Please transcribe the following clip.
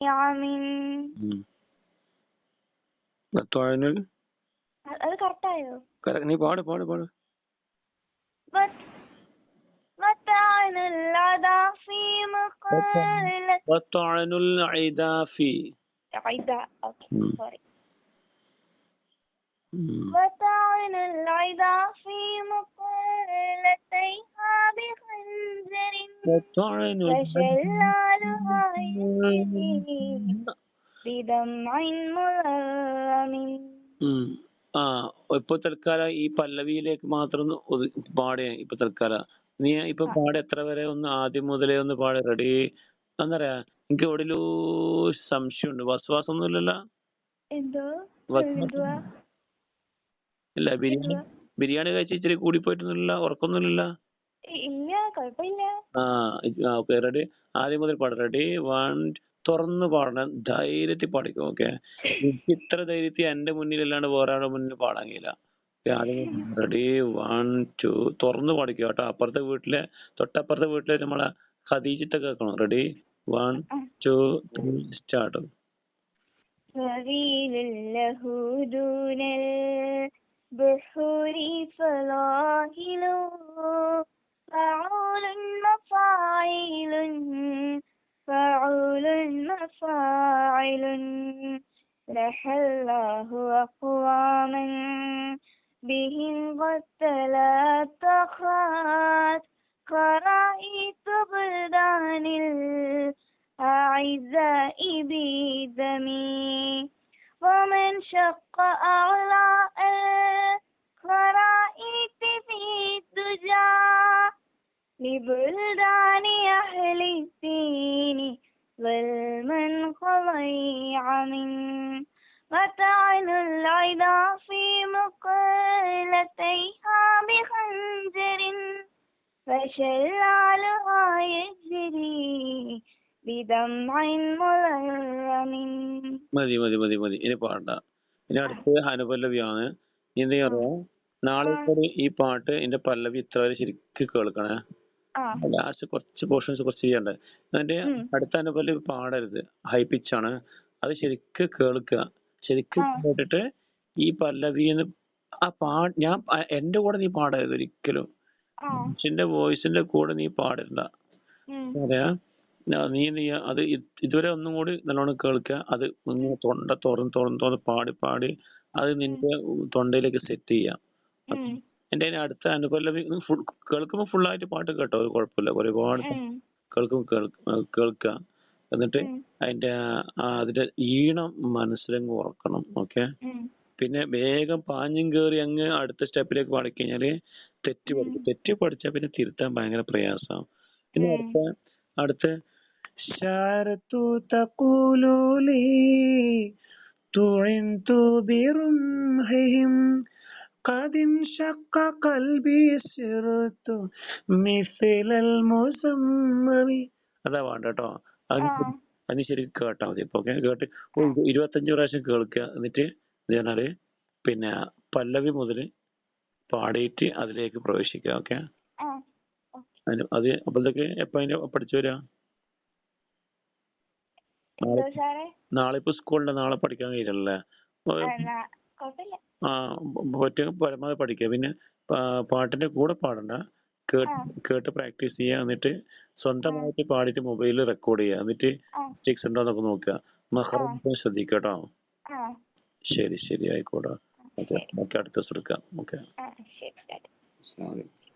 Yamin. അത് കറക്റ്റായോ? നീ പാട് പാട് പാട്. وطعن العدا في مقلتيها بخنجر فشلالها يجري بدمع ملغم. ഇപ്പൊ തൽക്കാലം ഈ പല്ലവിയിലേക്ക് മാത്രം പാടേ. ഇപ്പൊ തൽക്കാലം നീ ഇപ്പൊ പാടെ എത്ര വരെ ഒന്ന് ആദ്യം മുതലേ ഒന്ന് പാടെ. റെഡി? എന്നറിയാ എനിക്ക് എവിടെയോ സംശയമുണ്ട്. വസ്വാസം ഒന്നുമില്ലല്ലോ? ഇല്ല, ബിരിയാണി കഴിച്ച് ഇച്ചിരി കൂടി പോയിട്ടൊന്നുമില്ല? ഉറക്കൊന്നുമില്ല? Okay, ready? ആദ്യം മുതൽ പാടാം. റെഡി? 1 തുറന്നു പാടണം, ധൈര്യത്തിൽ പാടിക്കും. ഓക്കെ, എനിക്ക് ഇത്ര ധൈര്യത്തിൽ എന്റെ മുന്നിലല്ലാണ്ട് വേറെ ആളുടെ മുന്നിൽ പാടാൻ കഴിയില്ല. റെഡി? 1 2 തുറന്നു പാടിക്കുക കേട്ടോ. തൊട്ടപ്പുറത്തെ വീട്ടിലെ നമ്മളെ ഖദീജത്തെ കേൾക്കണം. റെഡി? 1 2 3 സ്റ്റാർട്ട്. بحور فلاهل فعول مفاعل فعول مفاعل لح الله أقواما بهم قد تلاتخت خرائط بلدان الأعزاء بدمي ومن شق أعلاء الخرائط في الدجى لبلدان أهل الدين ظلما خضيع من وطعن العدا في مقلتيها بخنجر فشلالها يجري بدمع ملغم. മതി മതി മതി മതി, ഇനി പാടണ്ട. ഇനി അടുത്ത് അനുപല്ലവിയാണ്. എന്ത് ചെയ്യാറിയോ, നാളെ കൂടി ഈ പാട്ട് എന്റെ പല്ലവി ഇത്ര വരെ ശരിക്കും കേൾക്കണേ. ലാസ്റ്റ് കുറച്ച് പോർഷൻസ് കുറച്ച് ചെയ്യണ്ടേ. എന്നിട്ട് അടുത്ത അനുപല്ലവി പാടരുത്, ഹൈ പിച്ചാണ്. അത് ശരിക്കും കേൾക്കുക. ശരിക്കും കേട്ടിട്ട് ഈ പല്ലവിന്ന് ഞാൻ എന്റെ കൂടെ നീ പാടരുത് ഒരിക്കലും. മനുഷ്യന്റെ വോയിസിന്റെ കൂടെ നീ പാടരുണ്ട. അറിയാ, നീ അത് ഇതുവരെ ഒന്നും കൂടി നല്ലോണം കേൾക്കുക. അത് ഇങ്ങനെ തൊണ്ട തുറന്ന് പാടി പാടി അത് നിന്റെ തൊണ്ടയിലേക്ക് സെറ്റ് ചെയ്യാം. എന്റെ അടുത്ത അനുപല്ലവി കേൾക്കുമ്പോ ഫുള്ളായിട്ട് പാട്ട് കേട്ടോ, ഒരു കുഴപ്പമില്ല. ഒരുപാട് കേൾക്കുക. എന്നിട്ട് അതിന്റെ ഈണം മനസ്സിലങ്ങ് ഉറക്കണം. ഓക്കെ, പിന്നെ വേഗം പാഞ്ഞും കയറി അങ്ങ് അടുത്ത സ്റ്റെപ്പിലേക്ക് പാടിക്കഴിഞ്ഞാല് തെറ്റ് പഠിച്ചാൽ പിന്നെ തിരുത്താൻ ഭയങ്കര പ്രയാസമാണ്. പിന്നെ അടുത്ത ശാരത്തു തഖൂലുലി തുഇൻതു ബിറുംഹിം ഖദിൻ ശഖ ഖൽബി സിർതു മിസ്ലൽ മുസമ്മമി. അതാ വേണ്ട കേട്ടോ. അതിന് ശരിക്കും കേട്ടാ മതി. ഇപ്പൊ ഓക്കെ, കേട്ട് 25 പ്രാവശ്യം കേൾക്കുക. എന്നിട്ട് പറഞ്ഞാല് പിന്നെ പല്ലവി മുതൽ പാടിയിട്ട് അതിലേക്ക് പ്രവേശിക്കുക. ഓക്കെ, അത് അപ്പോഴത്തേക്ക് എപ്പോ പഠിച്ചു വരാ? നാളെ ഇപ്പൊ സ്കൂളിന്റെ നാളെ പഠിക്കാൻ കഴിയില്ലല്ലേ? പരമാവധി പഠിക്കുക. പിന്നെ പാട്ടിന്റെ കൂടെ പാടണ്ട, കേട്ട് പ്രാക്ടീസ് ചെയ്യുക. എന്നിട്ട് സ്വന്തമായിട്ട് പാടിയിട്ട് മൊബൈലിൽ റെക്കോർഡ് ചെയ്യുക. എന്നിട്ട് മിസ്റ്റേക്സ് ഉണ്ടോ എന്നൊക്കെ നോക്കുക. മഹറം ശ്രദ്ധിക്കുക കേട്ടോ. ശരി ശരി, ആയിക്കോട്ടെ. ഓക്കെ, അടുത്ത ദിവസം എടുക്കാം. ഓക്കെ.